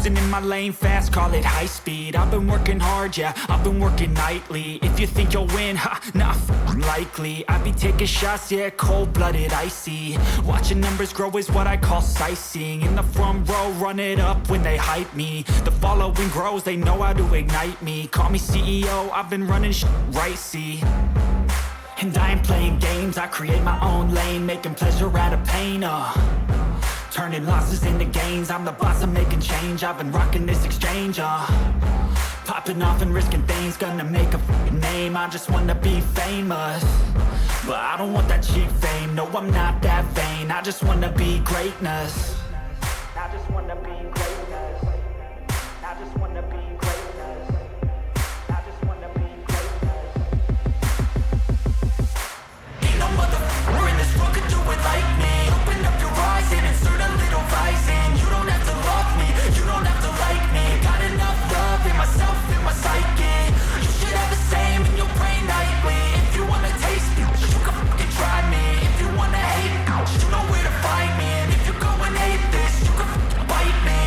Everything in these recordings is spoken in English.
cruising in my lane fast, call it high speed. I've been working hard, yeah, I've been working nightly. If you think you'll win, ha, nah, likely. I be taking shots, yeah, cold-blooded, icy. Watching numbers grow is what I call sightseeing. In the front row, run it up when they hype me. The following grows, they know how to ignite me. Call me CEO, I've been running shit right, see. And I ain't playing games, I create my own lane, making pleasure out of pain, turning losses into gains, I'm the boss, I'm making change. I've been rocking this exchange, popping off and risking things, gonna make a name. I just wanna be famous, but I don't want that cheap fame. No, I'm not that vain, I just wanna be greatness. I just wanna be greatness. I just wanna be greatness. I just wanna be greatness. Ain't no motherfucker in this world could do it like me. Open up your eyes and insert a little vice in. You don't have to love me, you don't have to like me. Got enough love in myself, in my psyche. You should have the same in your brain nightly. If you wanna taste me, you can fucking try me. If you wanna hate me, you know where to find me. And if you go and hate this, you can fucking bite me.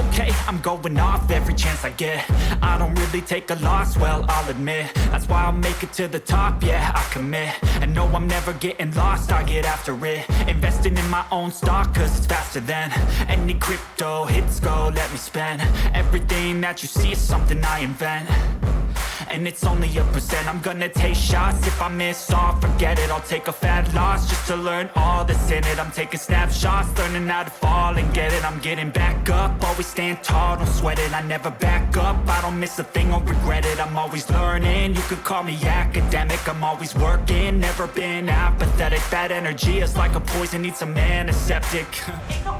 Okay, I'm going off every chance I get. I don't really take a loss, well, I'll admit. That's why I'll make it to the top, yeah, I commit. And no, I'm never getting lost, I get after it. Investing in my own stock, cause it's faster than any crypto hits go, let me spend. Everything that you see is something I invent, and it's only a percent. I'm gonna take shots, if I miss all, forget it. I'll take a fat loss just to learn all that's in it. I'm taking snapshots, learning how to fall and get it. I'm getting back up, always stand tall, don't sweat it. I never back up, I don't miss a thing or regret it. I'm always learning, you could call me academic. I'm always working, never been apathetic. Bad energy is like a poison, needs some antiseptic. Ain't no